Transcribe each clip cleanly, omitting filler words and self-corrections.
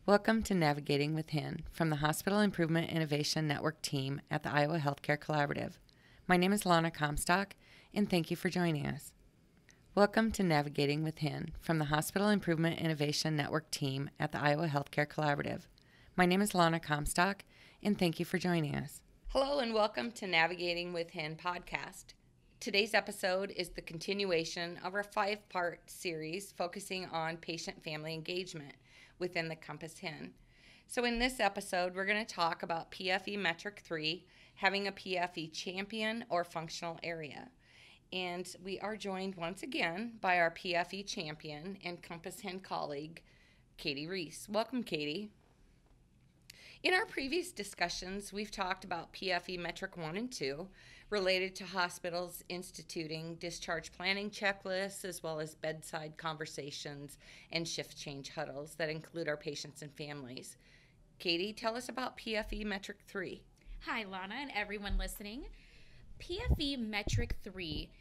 Welcome to Navigating with HIN from the Hospital Improvement Innovation Network team at the Iowa Healthcare Collaborative. My name is Lana Comstock, and thank you for joining us. Welcome to Navigating with HIN from the Hospital Improvement Innovation Network team at the Iowa Healthcare Collaborative. My name is Lana Comstock, and thank you for joining us. Hello, and welcome to Navigating with HIN podcast. Today's episode is the continuation of our 5-part series focusing on patient-family engagement within the Compass HIN. So in this episode, we're going to talk about PFE Metric 3, having a PFE champion or functional area. And we are joined once again by our PFE champion and Compass HIN colleague, Katie Reese. Welcome, Katie. In our previous discussions, we've talked about PFE Metric 1 and 2, related to hospitals instituting discharge planning checklists, as well as bedside conversations and shift change huddles that include our patients and families. Katie, tell us about PFE Metric 3. Hi, Lana, and everyone listening. PFE Metric 3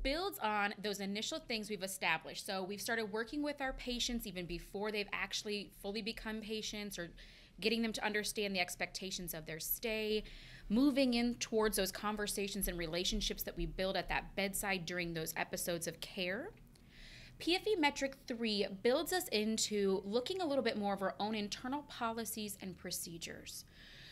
builds on those initial things we've established. So we've started working with our patients even before they've actually fully become patients, or getting them to understand the expectations of their stay, moving in towards those conversations and relationships that we build at that bedside during those episodes of care. PFE Metric 3 builds us into looking a little bit more of our own internal policies and procedures.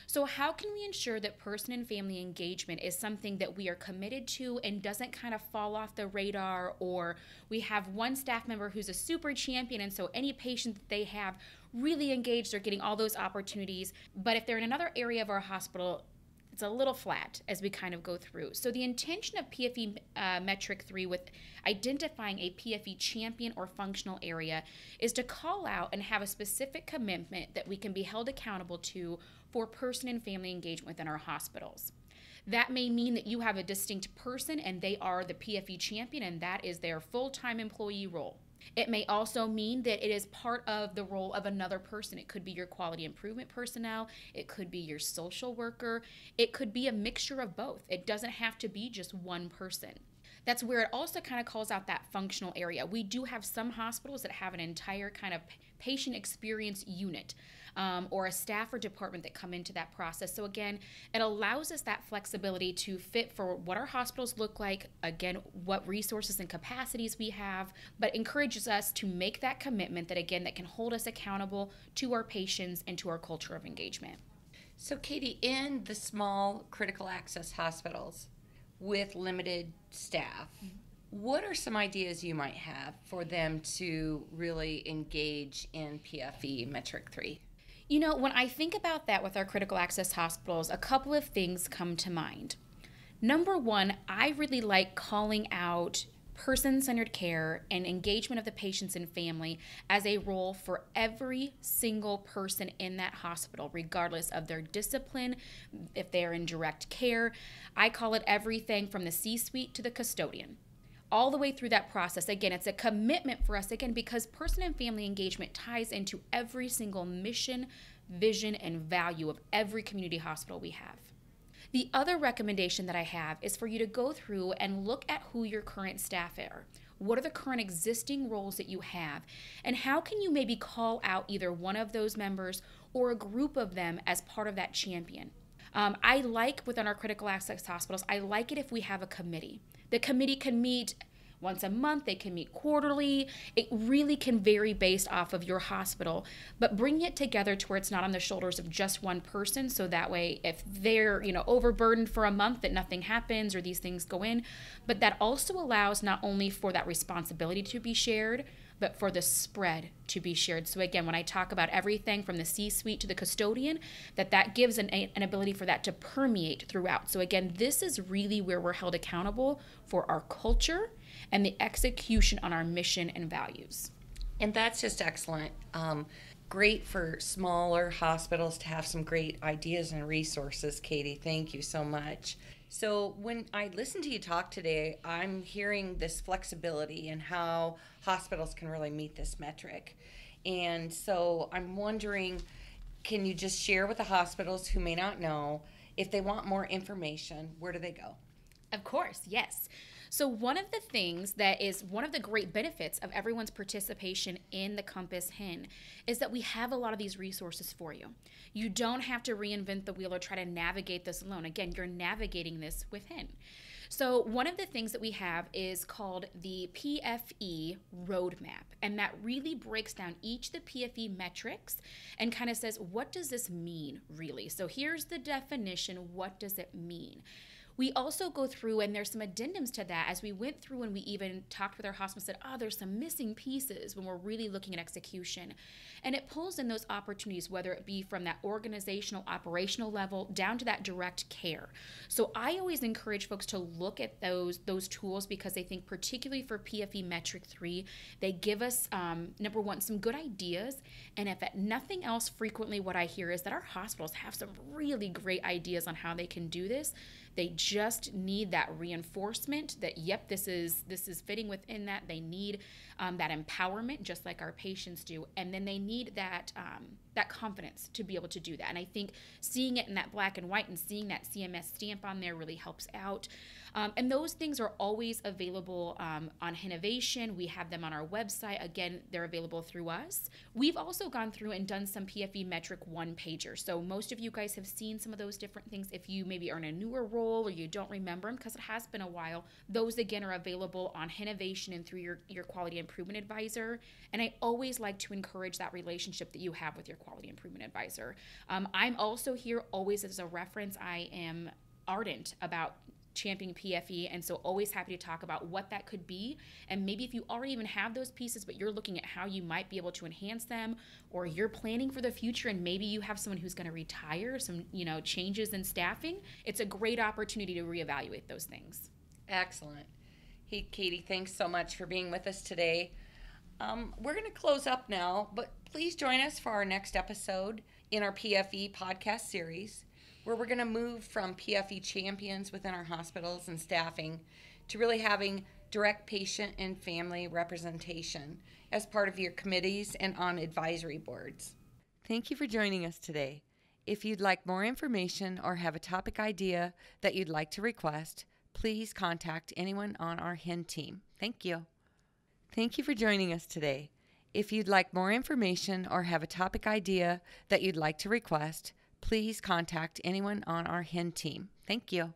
So how can we ensure that person and family engagement is something that we are committed to and doesn't kind of fall off the radar, or we have one staff member who's a super champion, and so any patient that they have really engaged, they're getting all those opportunities. But if they're in another area of our hospital, it's a little flat as we kind of go through. So the intention of PFE Metric 3 with identifying a PFE champion or functional area is to call out and have a specific commitment that we can be held accountable to for person and family engagement within our hospitals. That may mean that you have a distinct person and they are the PFE champion, and that is their full-time employee role. It may also mean that it is part of the role of another person. It could be your quality improvement personnel. It could be your social worker. It could be a mixture of both. It doesn't have to be just one person. That's where it also kind of calls out that functional area. We do have some hospitals that have an entire kind of patient experience unit, or a staff or department that come into that process. So again, it allows us that flexibility to fit for what our hospitals look like, again, what resources and capacities we have, but encourages us to make that commitment that, again, that can hold us accountable to our patients and to our culture of engagement. So Katie, in the small critical access hospitals with limited staff, what are some ideas you might have for them to really engage in PFE Metric 3? You know, when I think about that with our critical access hospitals, a couple of things come to mind. Number one, I really like calling out person-centered care and engagement of the patients and family as a role for every single person in that hospital, regardless of their discipline, if they're in direct care. I call it everything from the C-suite to the custodian, all the way through that process. Again, it's a commitment for us, again, because person and family engagement ties into every single mission, vision, and value of every community hospital we have. The other recommendation that I have is for you to go through and look at who your current staff are. What are the current existing roles that you have? And how can you maybe call out either one of those members or a group of them as part of that champion? I like within our critical access hospitals, I like it if we have a committee. The committee can meet once a month, they can meet quarterly. It really can vary based off of your hospital, but bring it together to where it's not on the shoulders of just one person, so that way if they're overburdened for a month, that nothing happens or these things go in. But that also allows not only for that responsibility to be shared, but for the spread to be shared. So again, when I talk about everything from the C-suite to the custodian, that gives an ability for that to permeate throughout. So again, this is really where we're held accountable for our culture and the execution on our mission and values. And that's just excellent. Great for smaller hospitals to have some great ideas and resources, Katie. Thank you so much. So when I listen to you talk today, I'm hearing this flexibility and how hospitals can really meet this metric. And so I'm wondering, can you just share with the hospitals who may not know, if they want more information, where do they go? Of course, yes. So one of the things that is one of the great benefits of everyone's participation in the Compass HIN is that we have a lot of these resources for you. You don't have to reinvent the wheel or try to navigate this alone. Again, you're navigating this with HIN. So one of the things that we have is called the PFE roadmap, and that really breaks down each of the PFE metrics and kind of says, what does this mean really? So here's the definition. What does it mean? We also go through, and there's some addendums to that as we went through and we even talked with our hospital, said, there's some missing pieces when we're really looking at execution. And it pulls in those opportunities, whether it be from that organizational, operational level down to that direct care. So I always encourage folks to look at those tools because they think particularly for PFE Metric 3, they give us, number one, some good ideas. And if at nothing else, frequently what I hear is that our hospitals have some really great ideas on how they can do this. They just need that reinforcement that, yep, this is fitting within that. They need that empowerment, just like our patients do. And then they need that confidence to be able to do that. And I think seeing it in that black and white and seeing that CMS stamp on there really helps out. And those things are always available on Hinnovation. We have them on our website. Again, they're available through us. We've also gone through and done some PFE Metric one-pagers. So most of you guys have seen some of those different things. If you maybe are in a newer role or you don't remember them because it has been a while, those again are available on Hinnovation and through your quality improvement advisor. And I always like to encourage that relationship that you have with your quality improvement advisor. I'm also here always as a reference. I am ardent about championing PFE, and so always happy to talk about what that could be. And maybe if you already even have those pieces, but you're looking at how you might be able to enhance them, or you're planning for the future and maybe you have someone who's going to retire, some changes in staffing, it's a great opportunity to reevaluate those things. Excellent. Hey, Katie, thanks so much for being with us today. We're going to close up now, but please join us for our next episode in our PFE podcast series, where we're going to move from PFE champions within our hospitals and staffing to really having direct patient and family representation as part of your committees and on advisory boards. Thank you for joining us today. If you'd like more information or have a topic idea that you'd like to request, please contact anyone on our HIN team. Thank you. Thank you for joining us today. If you'd like more information or have a topic idea that you'd like to request, please contact anyone on our HIN team. Thank you.